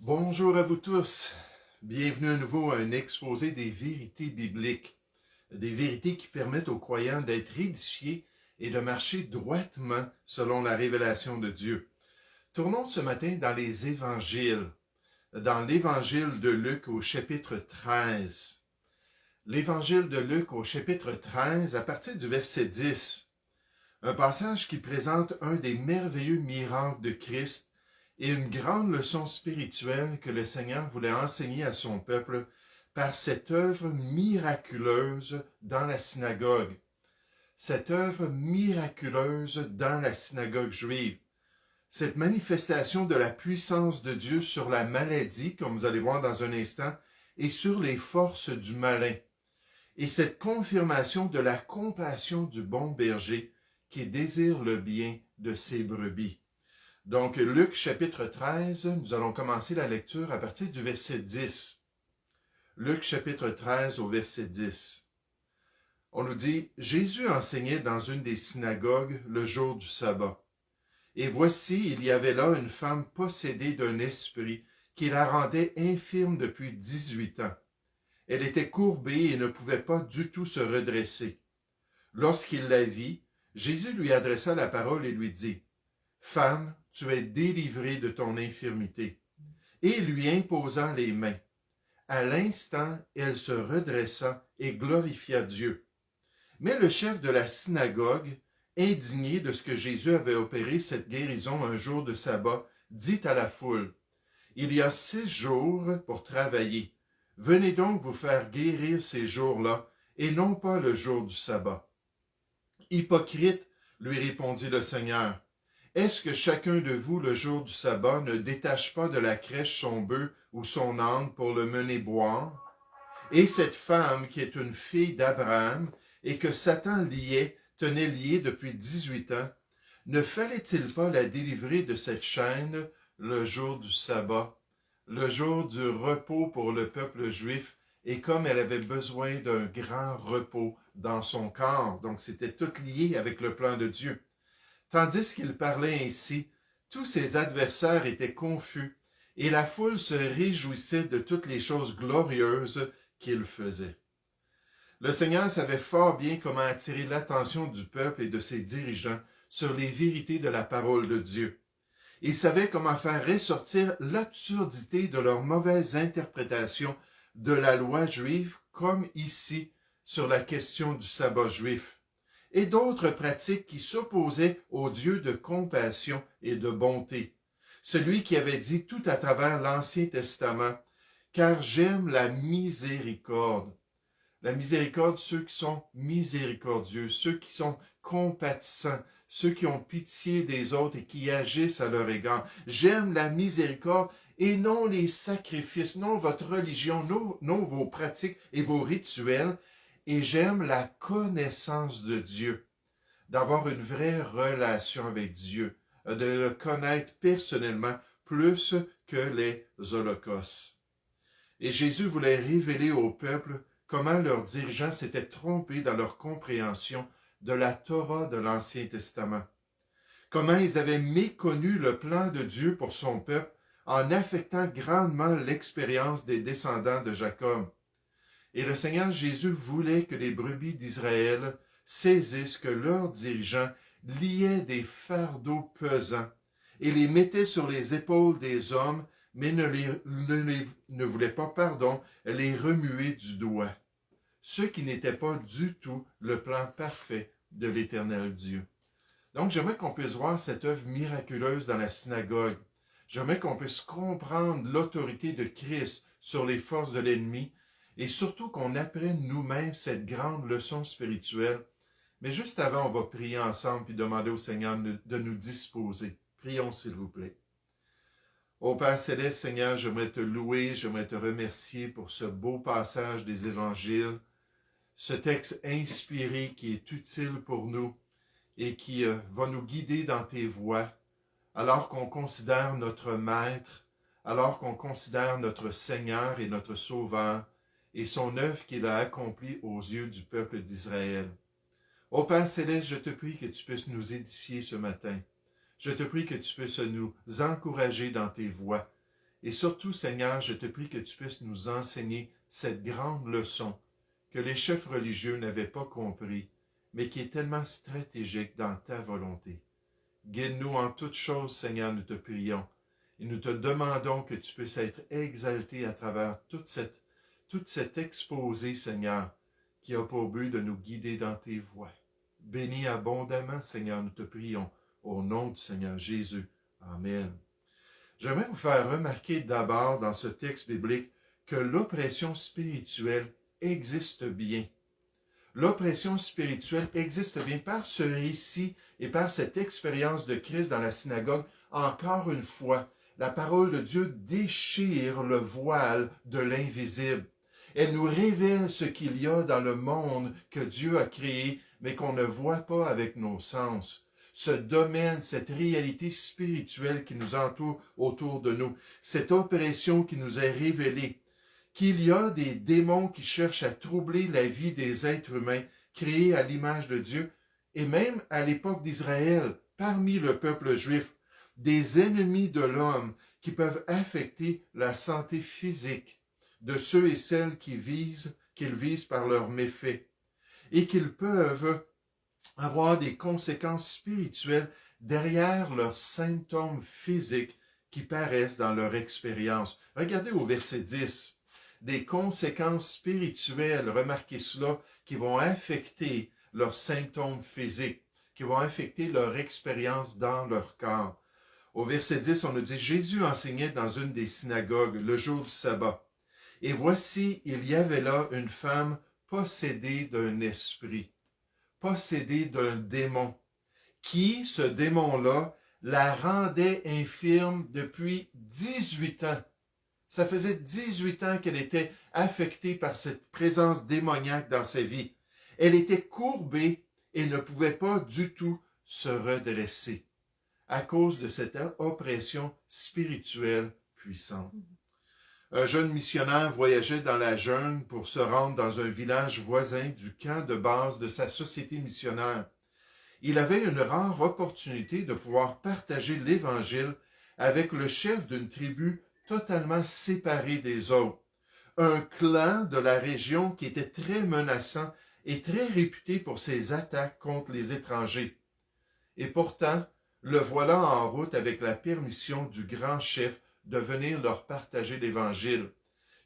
Bonjour à vous tous. Bienvenue à nouveau à un exposé des vérités bibliques. Des vérités qui permettent aux croyants d'être édifiés et de marcher droitement selon la révélation de Dieu. Tournons ce matin dans les évangiles. Dans l'évangile de Luc au chapitre 13. L'évangile de Luc au chapitre 13 à partir du verset 10. Un passage qui présente un des merveilleux miracles de Christ et une grande leçon spirituelle que le Seigneur voulait enseigner à son peuple par cette œuvre miraculeuse dans la synagogue. Cette œuvre miraculeuse dans la synagogue juive. Cette manifestation de la puissance de Dieu sur la maladie, comme vous allez voir dans un instant, et sur les forces du malin. Et cette confirmation de la compassion du bon berger qui désire le bien de ses brebis. Donc, Luc chapitre 13, nous allons commencer la lecture à partir du verset 10. Luc chapitre 13 au verset 10. On nous dit, Jésus enseignait dans une des synagogues le jour du sabbat. Et voici, il y avait là une femme possédée d'un esprit qui la rendait infirme depuis 18 ans. Elle était courbée et ne pouvait pas du tout se redresser. Lorsqu'il la vit, Jésus lui adressa la parole et lui dit, « Femme, tu es délivrée de ton infirmité. » Et lui imposant les mains. À l'instant, elle se redressa et glorifia Dieu. Mais le chef de la synagogue, indigné de ce que Jésus avait opéré cette guérison un jour de sabbat, dit à la foule, « Il y a 6 jours pour travailler. Venez donc vous faire guérir ces jours-là, et non pas le jour du sabbat. » Hypocrite, lui répondit le Seigneur, est-ce que chacun de vous, le jour du sabbat, ne détache pas de la crèche son bœuf ou son âne pour le mener boire? Et cette femme qui est une fille d'Abraham et que Satan tenait liée depuis 18 ans, ne fallait-il pas la délivrer de cette chaîne le jour du sabbat, le jour du repos pour le peuple juif, et comme elle avait besoin d'un grand repos dans son corps, donc c'était tout lié avec le plan de Dieu. Tandis qu'il parlait ainsi, tous ses adversaires étaient confus, et la foule se réjouissait de toutes les choses glorieuses qu'il faisait. Le Seigneur savait fort bien comment attirer l'attention du peuple et de ses dirigeants sur les vérités de la parole de Dieu. Il savait comment faire ressortir l'absurdité de leur mauvaise interprétation de la loi juive, comme ici sur la question du sabbat juif, et d'autres pratiques qui s'opposaient au Dieu de compassion et de bonté, celui qui avait dit tout à travers l'Ancien Testament, « Car j'aime la miséricorde. » La miséricorde, ceux qui sont miséricordieux, ceux qui sont compatissants, ceux qui ont pitié des autres et qui agissent à leur égard. J'aime la miséricorde et non les sacrifices, non votre religion, non vos pratiques et vos rituels. Et j'aime la connaissance de Dieu, d'avoir une vraie relation avec Dieu, de le connaître personnellement plus que les holocaustes. Et Jésus voulait révéler au peuple comment leurs dirigeants s'étaient trompés dans leur compréhension de la Torah de l'Ancien Testament. Comment ils avaient méconnu le plan de Dieu pour son peuple en affectant grandement l'expérience des descendants de Jacob. Et le Seigneur Jésus voulait que les brebis d'Israël saisissent que leurs dirigeants liaient des fardeaux pesants et les mettaient sur les épaules des hommes, mais ne voulaient pas, les remuer du doigt. Ce qui n'était pas du tout le plan parfait de l'Éternel Dieu. Donc j'aimerais qu'on puisse voir cette œuvre miraculeuse dans la synagogue. J'aimerais qu'on puisse comprendre l'autorité de Christ sur les forces de l'ennemi, et surtout qu'on apprenne nous-mêmes cette grande leçon spirituelle. Mais juste avant, on va prier ensemble et demander au Seigneur de nous disposer. Prions, s'il vous plaît. Ô Père Céleste, Seigneur, j'aimerais te louer, j'aimerais te remercier pour ce beau passage des évangiles, ce texte inspiré qui est utile pour nous et qui va nous guider dans tes voies, alors qu'on considère notre Maître, alors qu'on considère notre Seigneur et notre Sauveur, et son œuvre qu'il a accomplie aux yeux du peuple d'Israël. Ô Père Céleste, je te prie que tu puisses nous édifier ce matin. Je te prie que tu puisses nous encourager dans tes voies Et surtout, Seigneur, je te prie que tu puisses nous enseigner cette grande leçon que les chefs religieux n'avaient pas compris, mais qui est tellement stratégique dans ta volonté. Guide-nous en toutes choses, Seigneur, nous te prions. Et nous te demandons que tu puisses être exalté à travers toute cette exposé, Seigneur, qui a pour but de nous guider dans tes voies. Bénis abondamment, Seigneur, nous te prions, au nom du Seigneur Jésus. Amen. J'aimerais vous faire remarquer d'abord dans ce texte biblique que l'oppression spirituelle existe bien. L'oppression spirituelle existe bien par ce récit et par cette expérience de Christ dans la synagogue. Encore une fois, la parole de Dieu déchire le voile de l'invisible. Elle nous révèle ce qu'il y a dans le monde que Dieu a créé, mais qu'on ne voit pas avec nos sens. Ce domaine, cette réalité spirituelle qui nous entoure autour de nous, cette oppression qui nous est révélée, qu'il y a des démons qui cherchent à troubler la vie des êtres humains créés à l'image de Dieu, et même à l'époque d'Israël, parmi le peuple juif, des ennemis de l'homme qui peuvent affecter la santé physique de ceux et celles qu'ils visent par leurs méfaits, et qu'ils peuvent avoir des conséquences spirituelles derrière leurs symptômes physiques qui paraissent dans leur expérience. Regardez au verset 10. Des conséquences spirituelles, remarquez cela, qui vont affecter leurs symptômes physiques, qui vont affecter leur expérience dans leur corps. Au verset 10, on nous dit, Jésus enseignait dans une des synagogues le jour du sabbat. Et voici, il y avait là une femme possédée d'un esprit, possédée d'un démon, qui, ce démon-là, la rendait infirme depuis 18 ans. Ça faisait 18 ans qu'elle était affectée par cette présence démoniaque dans sa vie. Elle était courbée et ne pouvait pas du tout se redresser à cause de cette oppression spirituelle puissante. Un jeune missionnaire voyageait dans la jungle pour se rendre dans un village voisin du camp de base de sa société missionnaire. Il avait une rare opportunité de pouvoir partager l'Évangile avec le chef d'une tribu totalement séparé des autres. Un clan de la région qui était très menaçant et très réputé pour ses attaques contre les étrangers. Et pourtant, le voilà en route avec la permission du grand chef de venir leur partager l'Évangile.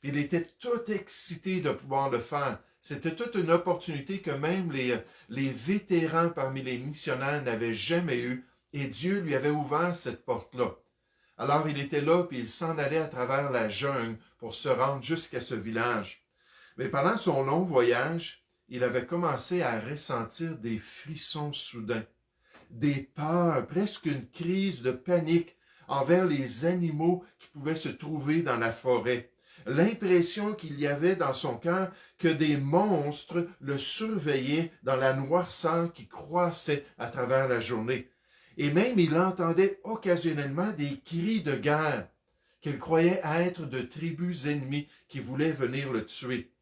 Il était tout excité de pouvoir le faire. C'était toute une opportunité que même les vétérans parmi les missionnaires n'avaient jamais eue, et Dieu lui avait ouvert cette porte-là. Alors il était là, puis il s'en allait à travers la jungle pour se rendre jusqu'à ce village. Mais pendant son long voyage, il avait commencé à ressentir des frissons soudains, des peurs, presque une crise de panique envers les animaux qui pouvaient se trouver dans la forêt. L'impression qu'il y avait dans son cœur que des monstres le surveillaient dans la noirceur qui croissait à travers la journée. Et même il entendait occasionnellement des cris de guerre qu'il croyait être de tribus ennemies qui voulaient venir le tuer.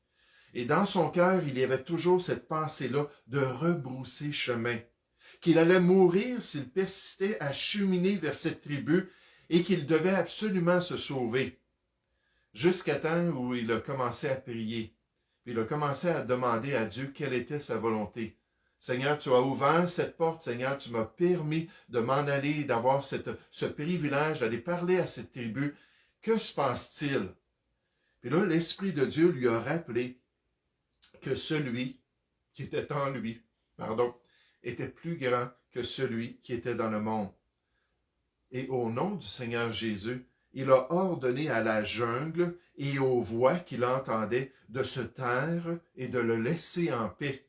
Et dans son cœur, il y avait toujours cette pensée-là de rebrousser chemin, qu'il allait mourir s'il persistait à cheminer vers cette tribu et qu'il devait absolument se sauver. Jusqu'à temps où il a commencé à prier, puis il a commencé à demander à Dieu quelle était sa volonté. Seigneur, tu as ouvert cette porte, Seigneur, tu m'as permis de m'en aller, d'avoir ce privilège d'aller parler à cette tribu. Que se passe-t-il? Puis là, l'Esprit de Dieu lui a rappelé que celui qui était en lui, était plus grand que celui qui était dans le monde. Et au nom du Seigneur Jésus, il a ordonné à la jungle et aux voix qu'il entendait de se taire et de le laisser en paix.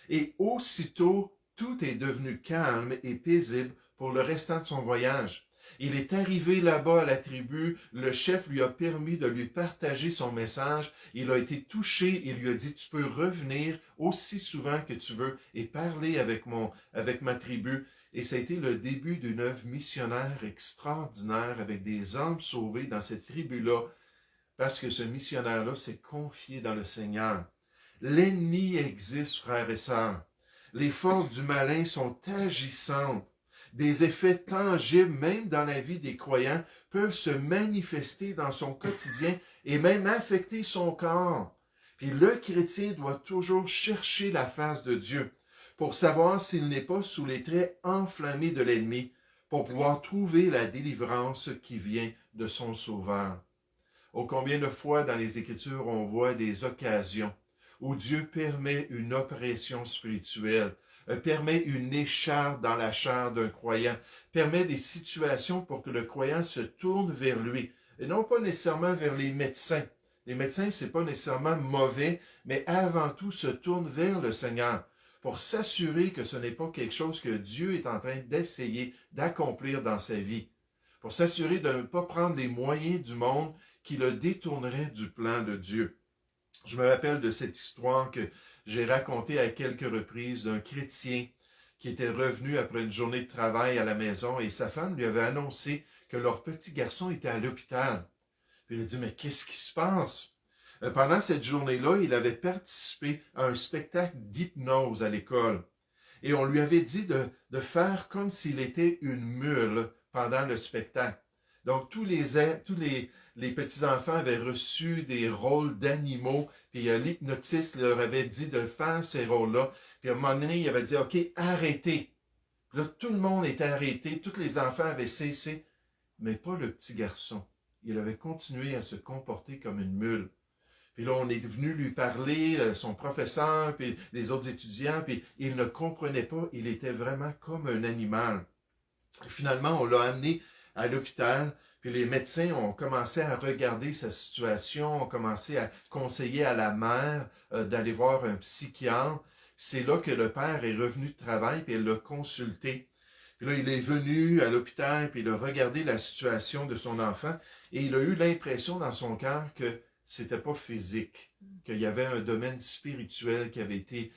Et aussitôt, tout est devenu calme et paisible pour le restant de son voyage. Il est arrivé là-bas à la tribu, le chef lui a permis de lui partager son message, il a été touché, il lui a dit, tu peux revenir aussi souvent que tu veux et parler avec ma tribu. Et ça a été le début d'une œuvre missionnaire extraordinaire avec des âmes sauvées dans cette tribu-là, parce que ce missionnaire-là s'est confié dans le Seigneur. L'ennemi existe, frères et sœurs. Les forces du malin sont agissantes. Des effets tangibles, même dans la vie des croyants, peuvent se manifester dans son quotidien et même affecter son corps. Puis le chrétien doit toujours chercher la face de Dieu pour savoir s'il n'est pas sous les traits enflammés de l'ennemi, pour pouvoir trouver la délivrance qui vient de son Sauveur. Oh, combien de fois dans les Écritures on voit des occasions où Dieu permet une oppression spirituelle, permet une écharpe dans la chair d'un croyant, permet des situations pour que le croyant se tourne vers lui, et non pas nécessairement vers les médecins. Les médecins, c'est pas nécessairement mauvais, mais avant tout se tourne vers le Seigneur pour s'assurer que ce n'est pas quelque chose que Dieu est en train d'essayer d'accomplir dans sa vie, pour s'assurer de ne pas prendre les moyens du monde qui le détourneraient du plan de Dieu. Je me rappelle de cette histoire que j'ai racontée à quelques reprises d'un chrétien qui était revenu après une journée de travail à la maison et sa femme lui avait annoncé que leur petit garçon était à l'hôpital. Puis il a dit, mais qu'est-ce qui se passe? Pendant cette journée-là, il avait participé à un spectacle d'hypnose à l'école. Et on lui avait dit de faire comme s'il était une mule pendant le spectacle. Donc, tous les petits-enfants avaient reçu des rôles d'animaux, puis l'hypnotiste leur avait dit de faire ces rôles-là. Puis à un moment donné, il avait dit, OK, arrêtez. Puis là, tout le monde était arrêté, tous les enfants avaient cessé, mais pas le petit garçon. Il avait continué à se comporter comme une mule. Puis là, on est venu lui parler, son professeur, puis les autres étudiants, puis il ne comprenait pas, il était vraiment comme un animal. Et finalement, on l'a amené à l'hôpital, puis les médecins ont commencé à regarder sa situation, ont commencé à conseiller à la mère d'aller voir un psychiatre. C'est là que le père est revenu de travail, puis elle l'a consulté. Puis là, il est venu à l'hôpital, puis il a regardé la situation de son enfant, et il a eu l'impression dans son cœur que c'était pas physique, qu'il y avait un domaine spirituel qui avait été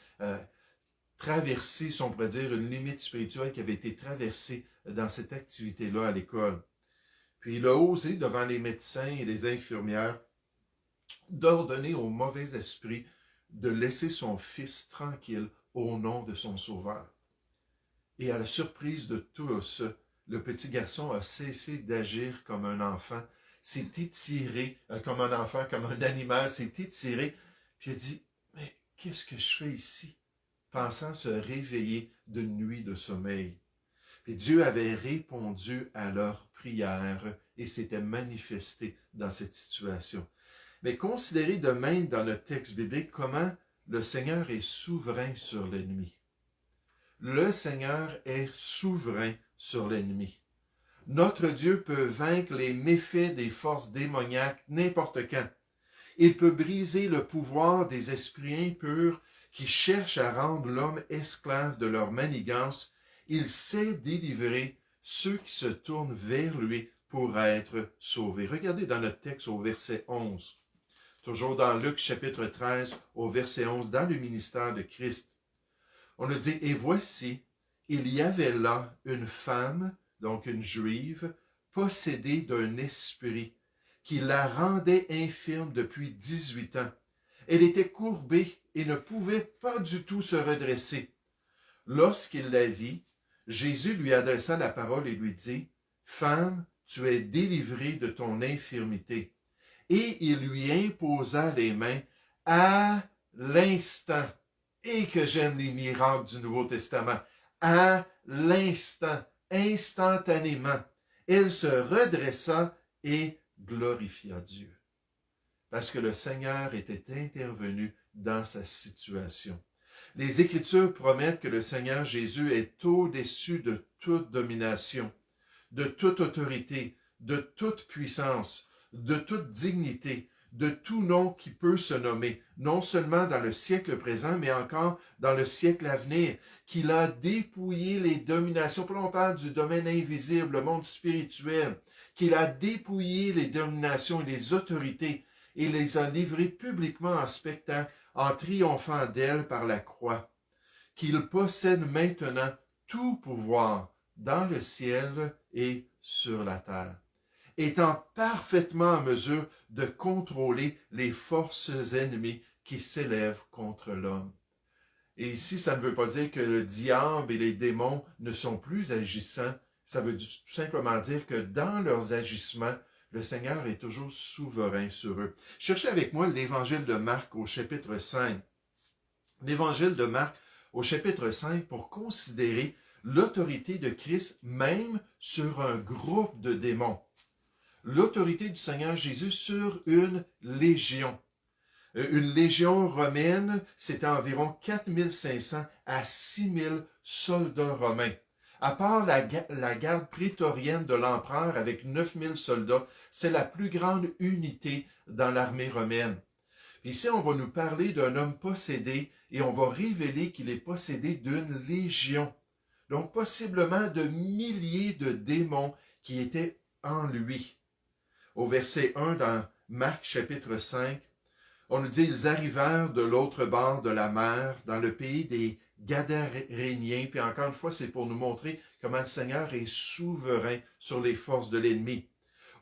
traversé, si on pourrait dire, une limite spirituelle qui avait été traversée dans cette activité-là à l'école. Puis il a osé, devant les médecins et les infirmières, d'ordonner au mauvais esprit de laisser son fils tranquille au nom de son Sauveur. Et à la surprise de tous, le petit garçon a cessé d'agir comme un enfant, s'est étiré comme un enfant, comme un animal, s'est étiré, puis il a dit, mais qu'est-ce que je fais ici? Pensant se réveiller d'une nuit de sommeil. Puis Dieu avait répondu à leur prière et s'était manifesté dans cette situation. Mais considérez de même dans le texte biblique comment le Seigneur est souverain sur l'ennemi. Le Seigneur est souverain sur l'ennemi. Notre Dieu peut vaincre les méfaits des forces démoniaques n'importe quand. Il peut briser le pouvoir des esprits impurs qui cherchent à rendre l'homme esclave de leur manigance. Il sait délivrer ceux qui se tournent vers lui pour être sauvés. Regardez dans notre texte au verset 11. Toujours dans Luc chapitre 13 au verset 11, dans le ministère de Christ. On nous dit, et voici, il y avait là une femme, donc une juive, possédée d'un esprit qui la rendait infirme depuis 18 ans. Elle était courbée et ne pouvait pas du tout se redresser. Lorsqu'il la vit, Jésus lui adressa la parole et lui dit, « Femme, tu es délivrée de ton infirmité. » Et il lui imposa les mains à l'instant. Et que j'aime les miracles du Nouveau Testament. À l'instant, instantanément, elle se redressa et glorifia Dieu. Parce que le Seigneur était intervenu dans sa situation. Les Écritures promettent que le Seigneur Jésus est au-dessus de toute domination, de toute autorité, de toute puissance, de toute dignité, de tout nom qui peut se nommer, non seulement dans le siècle présent, mais encore dans le siècle à venir, qu'il a dépouillé les dominations. Puis là, on parle du domaine invisible, le monde spirituel, qu'il a dépouillé les dominations et les autorités et les a livrées publiquement en spectacle, en triomphant d'elles par la croix, qu'il possède maintenant tout pouvoir dans le ciel et sur la terre, étant parfaitement en mesure de contrôler les forces ennemies qui s'élèvent contre l'homme. Et ici, ça ne veut pas dire que le diable et les démons ne sont plus agissants. Ça veut tout simplement dire que dans leurs agissements, le Seigneur est toujours souverain sur eux. Cherchez avec moi l'Évangile de Marc au chapitre 5. L'Évangile de Marc au chapitre 5 pour considérer l'autorité de Christ même sur un groupe de démons. L'autorité du Seigneur Jésus sur une légion. Une légion romaine, c'était environ 4500 à 6000 soldats romains. À part la garde prétorienne de l'empereur avec 9000 soldats, c'est la plus grande unité dans l'armée romaine. Ici, on va nous parler d'un homme possédé et on va révéler qu'il est possédé d'une légion. Donc, possiblement de milliers de démons qui étaient en lui. Au verset 1 dans Marc chapitre 5, on nous dit, ils arrivèrent de l'autre bord de la mer, dans le pays des Gadaréniens. Puis encore une fois, c'est pour nous montrer comment le Seigneur est souverain sur les forces de l'ennemi.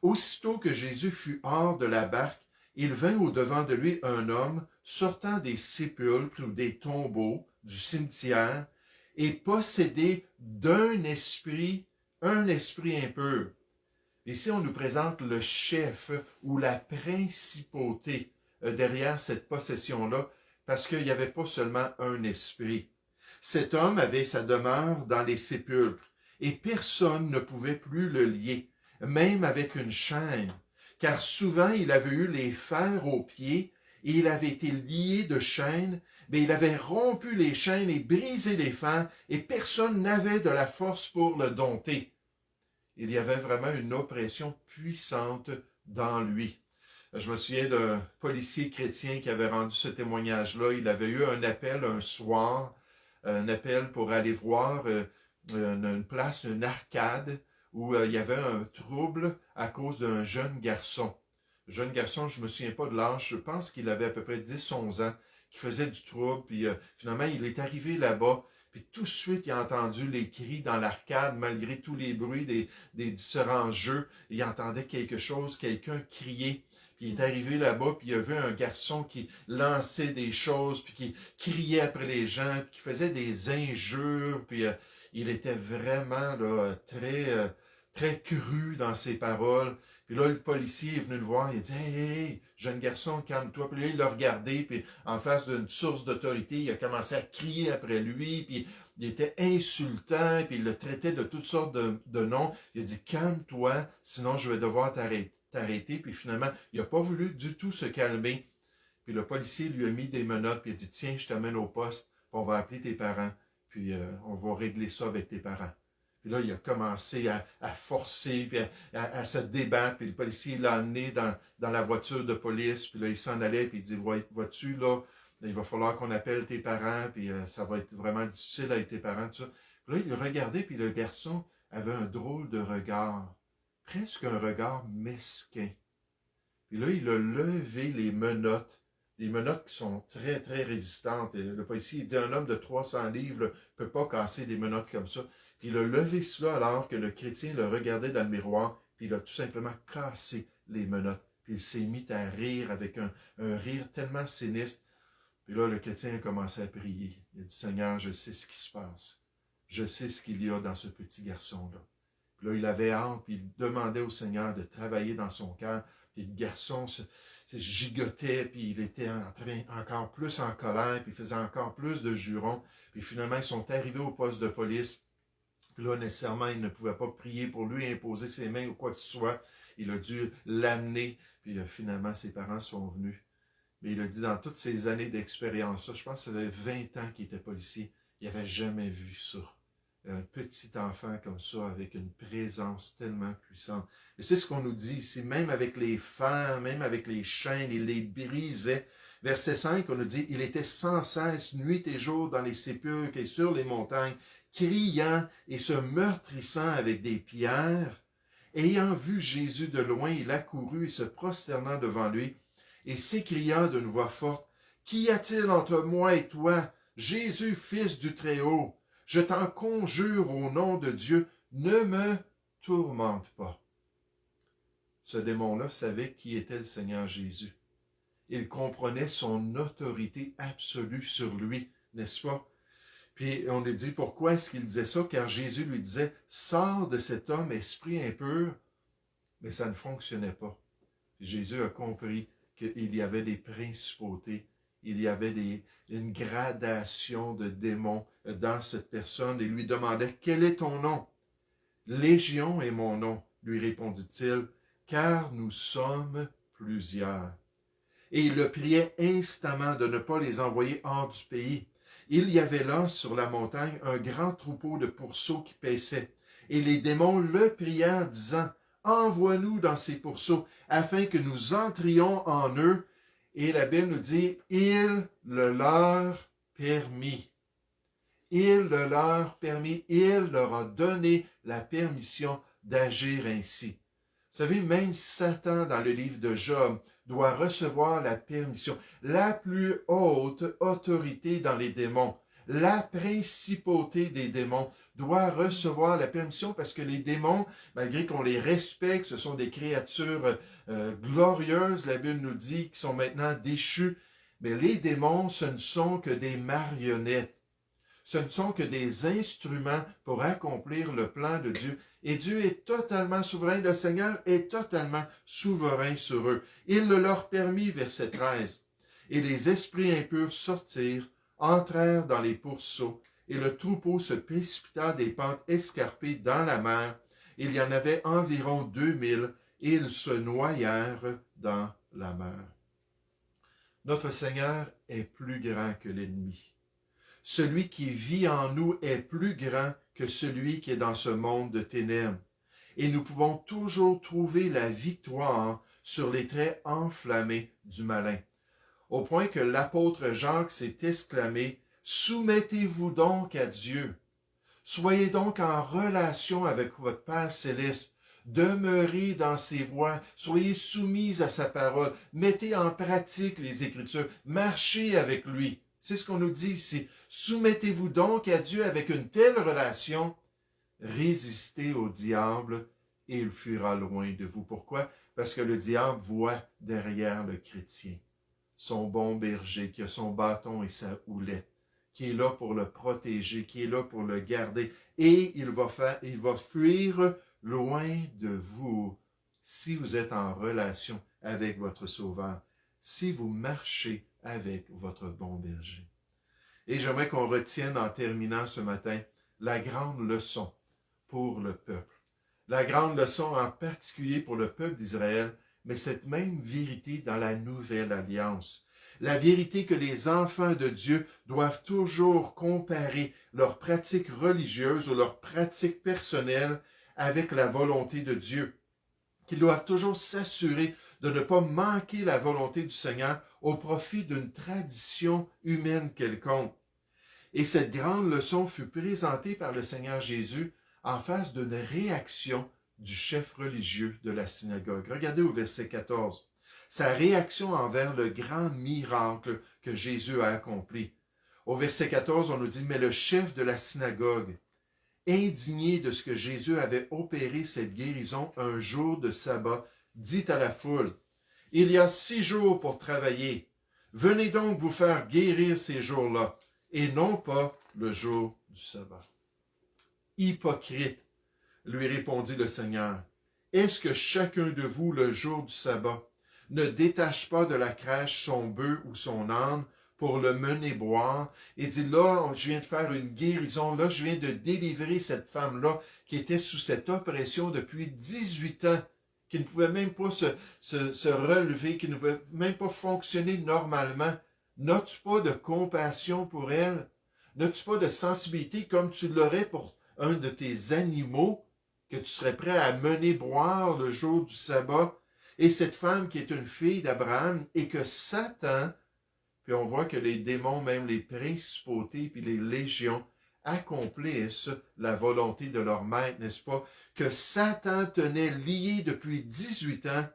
Aussitôt que Jésus fut hors de la barque, il vint au-devant de lui un homme sortant des sépulcres ou des tombeaux du cimetière et possédé d'un esprit, un esprit impur. Ici, on nous présente le chef ou la principauté derrière cette possession-là, parce qu'il n'y avait pas seulement un esprit. Cet homme avait sa demeure dans les sépulcres, et personne ne pouvait plus le lier, même avec une chaîne, car souvent il avait eu les fers aux pieds, et il avait été lié de chaînes, mais il avait rompu les chaînes et brisé les fers, et personne n'avait de la force pour le dompter. Il y avait vraiment une oppression puissante dans lui. Je me souviens d'un policier chrétien qui avait rendu ce témoignage-là. Il avait eu un appel un soir, un appel pour aller voir une place, une arcade, où il y avait un trouble à cause d'un jeune garçon. Le jeune garçon, je ne me souviens pas de l'âge, je pense qu'il avait à peu près 10-11 ans, qui faisait du trouble, puis finalement, il est arrivé là-bas, puis tout de suite, il a entendu les cris dans l'arcade, malgré tous les bruits des différents jeux, il entendait quelque chose, quelqu'un crier. Puis il est arrivé là-bas, puis il a vu un garçon qui lançait des choses, puis qui criait après les gens, puis qui faisait des injures, puis il était vraiment là, très cru dans ses paroles. Puis là, le policier est venu le voir, il a dit « Hey, jeune garçon, calme-toi. » Puis là, il l'a regardé, puis en face d'une source d'autorité, il a commencé à crier après lui, puis il était insultant, puis il le traitait de toutes sortes de noms. Il a dit « Calme-toi, sinon je vais devoir t'arrêter. » Puis finalement, il n'a pas voulu du tout se calmer. Puis le policier lui a mis des menottes, puis il a dit « Tiens, je t'amène au poste, puis on va appeler tes parents, puis on va régler ça avec tes parents. » Puis là, il a commencé à forcer, puis à se débattre. Puis le policier l'a amené dans la voiture de police. Puis là, il s'en allait, puis il dit, vois-tu, là, il va falloir qu'on appelle tes parents, puis ça va être vraiment difficile avec tes parents, tout ça. Puis là, il regardait, puis le garçon avait un drôle de regard, presque un regard mesquin. Puis là, il a levé les menottes qui sont très, très résistantes. Et le policier, il dit, un homme de 300 livres ne peut pas casser des menottes comme ça. Puis il a levé cela alors que le chrétien le regardait dans le miroir, puis il a tout simplement cassé les menottes. Puis il s'est mis à rire avec un rire tellement sinistre. Puis là, le chrétien a commencé à prier. Il a dit, Seigneur, je sais ce qui se passe. Je sais ce qu'il y a dans ce petit garçon-là. Puis là, il avait hâte, puis il demandait au Seigneur de travailler dans son cœur. Puis le garçon se gigotait, puis il était encore plus en colère, puis il faisait encore plus de jurons. Puis finalement, ils sont arrivés au poste de police. Puis là, nécessairement, il ne pouvait pas prier pour lui, imposer ses mains ou quoi que ce soit. Il a dû l'amener, puis finalement, ses parents sont venus. Mais il a dit, dans toutes ces années d'expérience, je pense que ça faisait 20 ans qu'il était policier, il n'avait jamais vu ça. Un petit enfant comme ça, avec une présence tellement puissante. Et c'est ce qu'on nous dit ici, même avec les fers, même avec les chaînes, il les brisait. Verset 5, on nous dit, il était sans cesse, nuit et jour, dans les sépulcres et sur les montagnes, criant et se meurtrissant avec des pierres. Ayant vu Jésus de loin, il accourut et se prosternant devant lui, et s'écria d'une voix forte, « Qu'y a-t-il entre moi et toi, Jésus, fils du Très-Haut? Je t'en conjure au nom de Dieu, ne me tourmente pas. » Ce démon-là savait qui était le Seigneur Jésus. Il comprenait son autorité absolue sur lui n'est-ce pas? Puis on lui dit, pourquoi est-ce qu'il disait ça? Car Jésus lui disait, sors de cet homme, esprit impur. Mais ça ne fonctionnait pas. Jésus a compris qu'il y avait des principautés, il y avait une gradation de démons dans cette personne et lui demandait, quel est ton nom? Légion est mon nom, lui répondit-il, car nous sommes plusieurs. Et il le priait instamment de ne pas les envoyer hors du pays. Il y avait là, sur la montagne, un grand troupeau de pourceaux qui paissaient. Et les démons le prièrent, disant, envoie-nous dans ces pourceaux, afin que nous entrions en eux. Et la Bible nous dit, il le leur permit. Il le leur permit, il leur a donné la permission d'agir ainsi. Vous savez, même Satan, dans le livre de Job, doit recevoir la permission, la plus haute autorité dans les démons, la principauté des démons doit recevoir la permission parce que les démons, malgré qu'on les respecte, ce sont des créatures glorieuses, la Bible nous dit, qui sont maintenant déchues, mais les démons, ce ne sont que des marionnettes. Ce ne sont que des instruments pour accomplir le plan de Dieu. Et Dieu est totalement souverain. Le Seigneur est totalement souverain sur eux. Il le leur permit, verset 13. Et les esprits impurs sortirent, entrèrent dans les pourceaux, et le troupeau se précipita des pentes escarpées dans la mer. Il y en avait environ 2000, et ils se noyèrent dans la mer. Notre Seigneur est plus grand que l'ennemi. Celui qui vit en nous est plus grand que celui qui est dans ce monde de ténèbres. Et nous pouvons toujours trouver la victoire sur les traits enflammés du malin. Au point que l'apôtre Jacques s'est exclamé, « Soumettez-vous donc à Dieu. Soyez donc en relation avec votre Père céleste. Demeurez dans ses voies. Soyez soumis à sa parole. Mettez en pratique les Écritures. Marchez avec lui. » C'est ce qu'on nous dit ici. Soumettez-vous donc à Dieu avec une telle relation. Résistez au diable et il fuira loin de vous. Pourquoi? Parce que le diable voit derrière le chrétien son bon berger qui a son bâton et sa houlette, qui est là pour le protéger, qui est là pour le garder. Et il va fuir loin de vous si vous êtes en relation avec votre Sauveur, si vous marchez avec votre bon berger. Et j'aimerais qu'on retienne en terminant ce matin la grande leçon pour le peuple. La grande leçon en particulier pour le peuple d'Israël, mais cette même vérité dans la nouvelle alliance. La vérité que les enfants de Dieu doivent toujours comparer leurs pratiques religieuses ou leurs pratiques personnelles avec la volonté de Dieu. Qu'ils doivent toujours s'assurer de ne pas manquer la volonté du Seigneur au profit d'une tradition humaine quelconque. Et cette grande leçon fut présentée par le Seigneur Jésus en face d'une réaction du chef religieux de la synagogue. Regardez au verset 14. Sa réaction envers le grand miracle que Jésus a accompli. Au verset 14, on nous dit, « Mais le chef de la synagogue, indigné de ce que Jésus avait opéré cette guérison un jour de sabbat, dit à la foule, « Il y a 6 jours pour travailler. Venez donc vous faire guérir ces jours-là, et non pas le jour du sabbat. » Hypocrite, lui répondit le Seigneur, est-ce que chacun de vous, le jour du sabbat, ne détache pas de la crèche son bœuf ou son âne pour le mener boire et dit, là, je viens de faire une guérison, là, je viens de délivrer cette femme-là qui était sous cette oppression depuis 18 ans, qui ne pouvait même pas se relever, qui ne pouvait même pas fonctionner normalement. N'as-tu pas de compassion pour elle? N'as-tu pas de sensibilité comme tu l'aurais pour un de tes animaux que tu serais prêt à mener boire le jour du sabbat? Et cette femme qui est une fille d'Abraham et que Satan, puis on voit que les démons, même les principautés puis les légions, accomplissent la volonté de leur maître, n'est-ce pas? Que Satan tenait lié depuis 18 ans,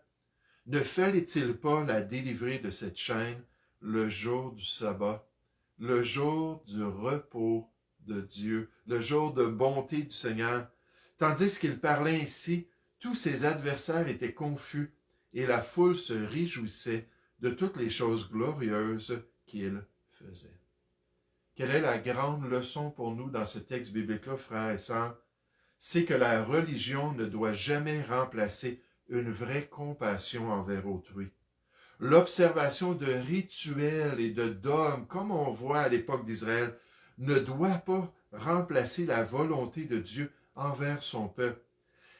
ne fallait-il pas la délivrer de cette chaîne le jour du sabbat, le jour du repos de Dieu, le jour de bonté du Seigneur? Tandis qu'il parlait ainsi, tous ses adversaires étaient confus et la foule se réjouissait de toutes les choses glorieuses qu'il faisait. Quelle est la grande leçon pour nous dans ce texte biblique-là, frères et sœurs? C'est que la religion ne doit jamais remplacer une vraie compassion envers autrui. L'observation de rituels et de dogmes, comme on voit à l'époque d'Israël, ne doit pas remplacer la volonté de Dieu envers son peuple.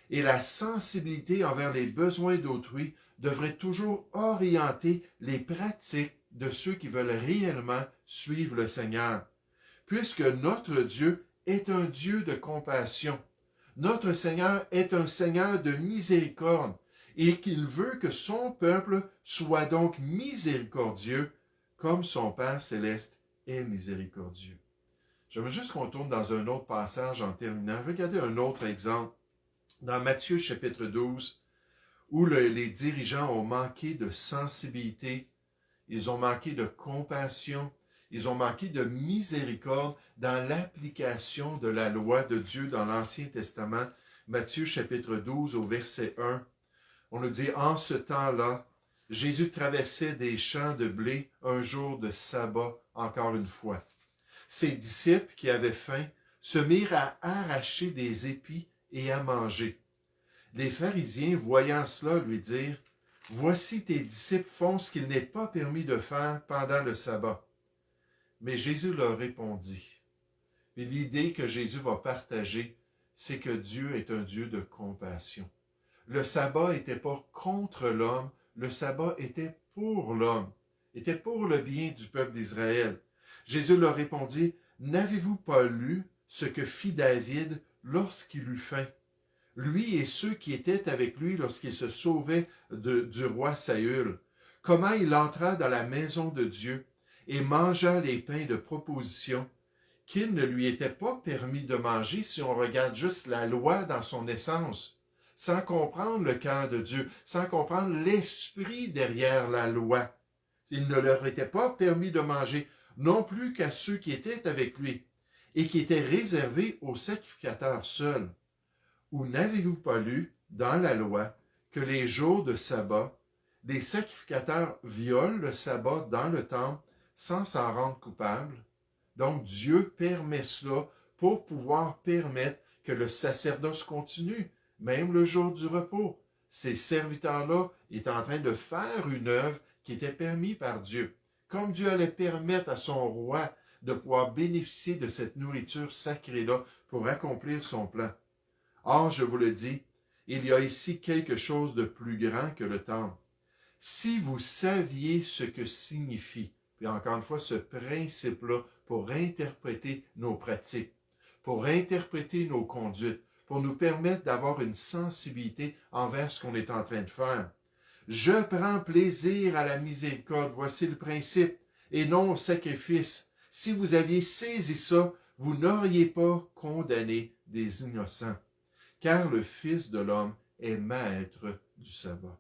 Et la sensibilité envers les besoins d'autrui devrait toujours orienter les pratiques de ceux qui veulent réellement suivre le Seigneur. Puisque notre Dieu est un Dieu de compassion, notre Seigneur est un Seigneur de miséricorde, et qu'il veut que son peuple soit donc miséricordieux, comme son Père céleste est miséricordieux. J'aimerais juste qu'on tourne dans un autre passage en terminant. Regardez un autre exemple. Dans Matthieu chapitre 12, où les dirigeants ont manqué de sensibilité, ils ont manqué de compassion, ils ont manqué de miséricorde dans l'application de la loi de Dieu dans l'Ancien Testament. Matthieu chapitre 12 au verset 1, on nous dit, en ce temps-là, Jésus traversait des champs de blé un jour de sabbat, encore une fois. Ses disciples qui avaient faim se mirent à arracher des épis et à manger. Les pharisiens, voyant cela, lui dirent, « Voici tes disciples font ce qu'il n'est pas permis de faire pendant le sabbat. » Mais Jésus leur répondit. Et l'idée que Jésus va partager, c'est que Dieu est un Dieu de compassion. Le sabbat n'était pas contre l'homme, le sabbat était pour l'homme, était pour le bien du peuple d'Israël. Jésus leur répondit, « N'avez-vous pas lu ce que fit David lorsqu'il eut faim? Lui et ceux qui étaient avec lui lorsqu'il se sauvait du roi Saül, comment il entra dans la maison de Dieu et mangea les pains de proposition qu'il ne lui était pas permis de manger si on regarde juste la loi dans son essence, sans comprendre le cœur de Dieu, sans comprendre l'esprit derrière la loi. Il ne leur était pas permis de manger, non plus qu'à ceux qui étaient avec lui, et qui étaient réservés aux sacrificateurs seuls. Ou n'avez-vous pas lu dans la loi que les jours de sabbat, les sacrificateurs violent le sabbat dans le temple sans s'en rendre coupables? Donc Dieu permet cela pour pouvoir permettre que le sacerdoce continue, même le jour du repos. Ces serviteurs-là étaient en train de faire une œuvre qui était permise par Dieu. Comme Dieu allait permettre à son roi de pouvoir bénéficier de cette nourriture sacrée-là pour accomplir son plan. Or, je vous le dis, il y a ici quelque chose de plus grand que le temple. Si vous saviez ce que signifie, puis encore une fois, ce principe-là pour interpréter nos pratiques, pour interpréter nos conduites, pour nous permettre d'avoir une sensibilité envers ce qu'on est en train de faire. Je prends plaisir à la miséricorde, voici le principe, et non au sacrifice. Si vous aviez saisi ça, vous n'auriez pas condamné des innocents, car le Fils de l'homme est maître du sabbat.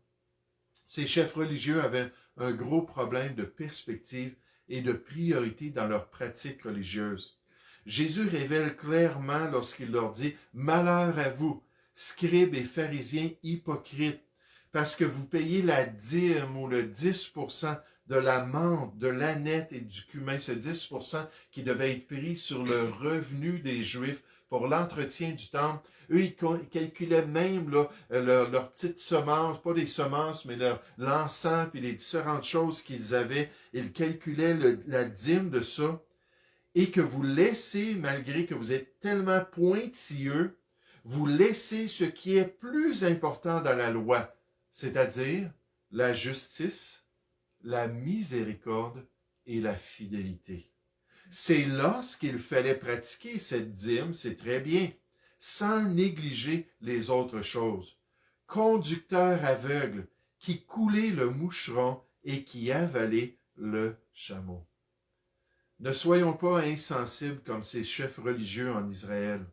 Ces chefs religieux avaient un gros problème de perspective et de priorité dans leurs pratiques religieuses. Jésus révèle clairement lorsqu'il leur dit « Malheur à vous, scribes et pharisiens hypocrites, parce que vous payez la dîme ou le 10% de la menthe, de l'âneth et du cumin, ce 10% qui devait être pris sur le revenu des Juifs pour l'entretien du temple. Eux, ils calculaient même leurs petites semences, pas des semences, mais l'encens et les différentes choses qu'ils avaient. Ils calculaient la dîme de ça. Et que vous laissez, malgré que vous êtes tellement pointilleux, vous laissez ce qui est plus important dans la loi, c'est-à-dire la justice, la miséricorde et la fidélité. C'est là ce qu'il fallait pratiquer, cette dîme, c'est très bien, sans négliger les autres choses. Conducteur aveugle, qui coulait le moucheron et qui avalait le chameau. Ne soyons pas insensibles comme ces chefs religieux en Israël.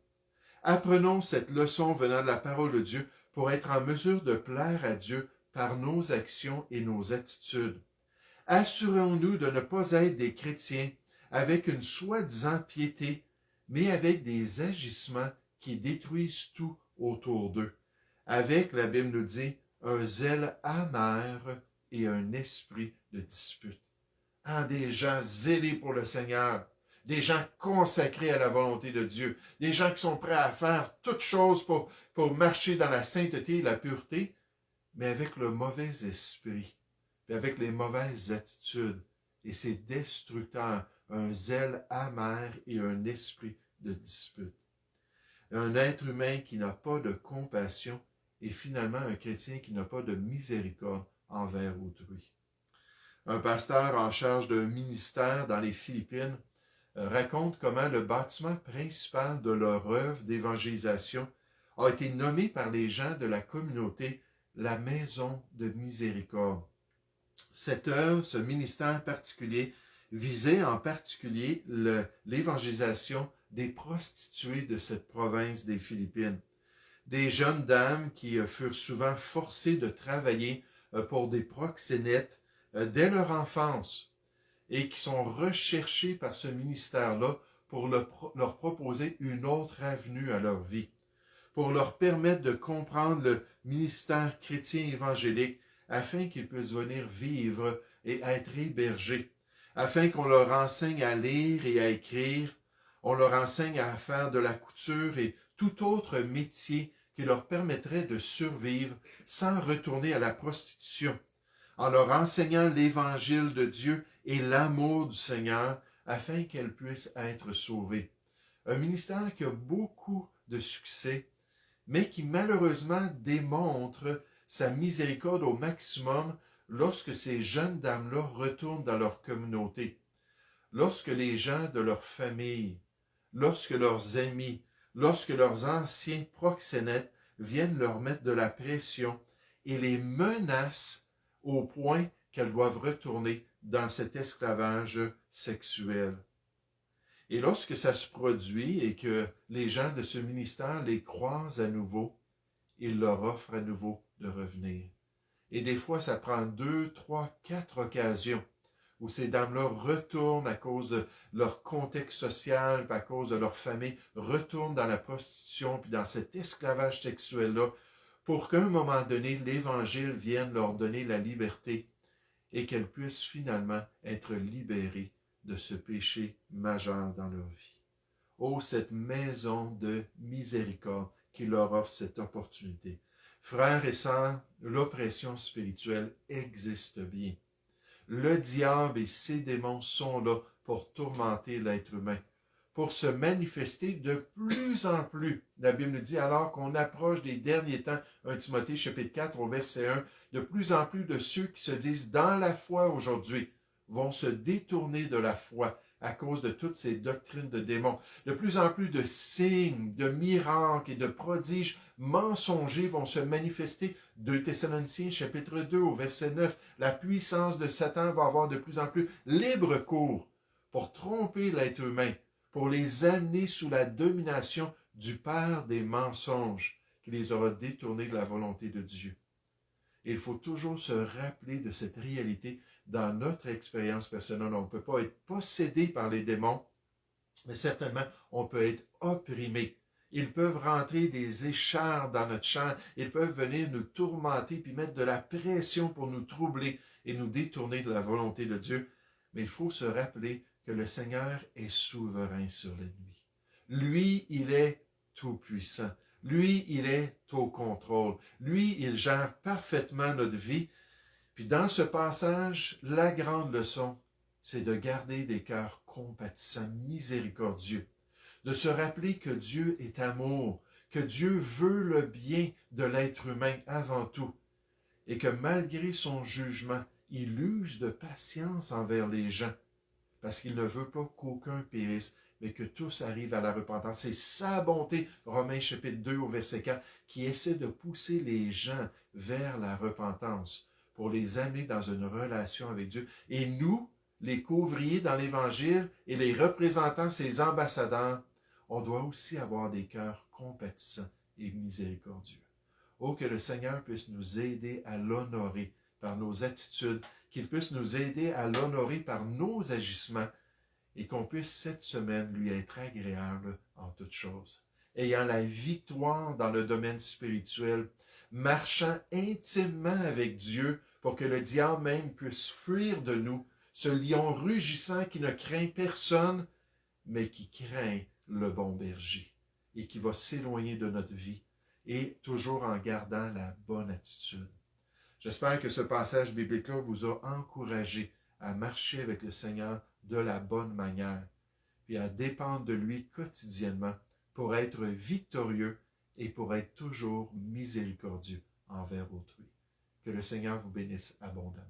Apprenons cette leçon venant de la parole de Dieu pour être en mesure de plaire à Dieu par nos actions et nos attitudes. Assurons-nous de ne pas être des chrétiens avec une soi-disant piété, mais avec des agissements qui détruisent tout autour d'eux. Avec, la Bible nous dit, un zèle amer et un esprit de dispute. Des gens zélés pour le Seigneur, des gens consacrés à la volonté de Dieu, des gens qui sont prêts à faire toutes choses pour marcher dans la sainteté et la pureté, mais avec le mauvais esprit, et avec les mauvaises attitudes. Et c'est destructeur, un zèle amer et un esprit de dispute. Un être humain qui n'a pas de compassion et finalement un chrétien qui n'a pas de miséricorde envers autrui. Un pasteur en charge d'un ministère dans les Philippines raconte comment le bâtiment principal de leur œuvre d'évangélisation a été nommé par les gens de la communauté la Maison de Miséricorde. Cette œuvre, ce ministère particulier, visait en particulier l'évangélisation des prostituées de cette province des Philippines. Des jeunes dames qui furent souvent forcées de travailler pour des proxénètes dès leur enfance et qui sont recherchées par ce ministère-là pour leur proposer une autre avenue à leur vie, pour leur permettre de comprendre le ministère chrétien évangélique afin qu'ils puissent venir vivre et être hébergés, afin qu'on leur enseigne à lire et à écrire, on leur enseigne à faire de la couture et tout autre métier qui leur permettrait de survivre sans retourner à la prostitution, en leur enseignant l'évangile de Dieu et l'amour du Seigneur, afin qu'elles puissent être sauvées. Un ministère qui a beaucoup de succès, mais qui malheureusement démontre sa miséricorde au maximum lorsque ces jeunes dames-là retournent dans leur communauté, lorsque les gens de leur famille, lorsque leurs amis, lorsque leurs anciens proxénètes viennent leur mettre de la pression et les menacent au point qu'elles doivent retourner dans cet esclavage sexuel. Et lorsque ça se produit et que les gens de ce ministère les croisent à nouveau, ils leur offrent à nouveau de revenir. Et des fois, ça prend 2, 3, 4 occasions où ces dames-là retournent à cause de leur contexte social, à cause de leur famille, retournent dans la prostitution, puis dans cet esclavage sexuel-là, pour qu'à un moment donné, l'Évangile vienne leur donner la liberté et qu'elles puissent finalement être libérées de ce péché majeur dans leur vie. Oh, cette maison de miséricorde qui leur offre cette opportunité. Frères et sœurs, l'oppression spirituelle existe bien. Le diable et ses démons sont là pour tourmenter l'être humain, pour se manifester de plus en plus. La Bible nous dit, alors qu'on approche des derniers temps, 1 Timothée chapitre 4 au verset 1, de plus en plus de ceux qui se disent dans la foi aujourd'hui vont se détourner de la foi à cause de toutes ces doctrines de démons. De plus en plus de signes, de miracles et de prodiges mensongers vont se manifester. 2 Thessaloniciens chapitre 2 au verset 9, la puissance de Satan va avoir de plus en plus libre cours pour tromper l'être humain, pour les amener sous la domination du père des mensonges qui les aura détournés de la volonté de Dieu. Et il faut toujours se rappeler de cette réalité dans notre expérience personnelle. On ne peut pas être possédé par les démons, mais certainement, on peut être opprimé. Ils peuvent rentrer des échardes dans notre chair, ils peuvent venir nous tourmenter puis mettre de la pression pour nous troubler et nous détourner de la volonté de Dieu. Mais il faut se rappeler que le Seigneur est souverain sur la nuit. Lui, il est tout-puissant. Lui, il est au contrôle. Lui, il gère parfaitement notre vie. Puis dans ce passage, la grande leçon, c'est de garder des cœurs compatissants, miséricordieux, de se rappeler que Dieu est amour, que Dieu veut le bien de l'être humain avant tout, et que malgré son jugement, il use de patience envers les gens, parce qu'il ne veut pas qu'aucun périsse, mais que tous arrivent à la repentance. C'est sa bonté, Romains chapitre 2 au verset 4, qui essaie de pousser les gens vers la repentance, pour les amener dans une relation avec Dieu. Et nous, les couvriers dans l'Évangile et les représentants, ces ambassadeurs, on doit aussi avoir des cœurs compatissants et miséricordieux. Oh, que le Seigneur puisse nous aider à l'honorer par nos attitudes, qu'il puisse nous aider à l'honorer par nos agissements, et qu'on puisse cette semaine lui être agréable en toutes choses, ayant la victoire dans le domaine spirituel, marchant intimement avec Dieu pour que le diable même puisse fuir de nous, ce lion rugissant qui ne craint personne, mais qui craint le bon berger et qui va s'éloigner de notre vie et toujours en gardant la bonne attitude. J'espère que ce passage biblique-là vous a encouragé à marcher avec le Seigneur de la bonne manière et à dépendre de lui quotidiennement pour être victorieux et pour être toujours miséricordieux envers autrui. Que le Seigneur vous bénisse abondamment.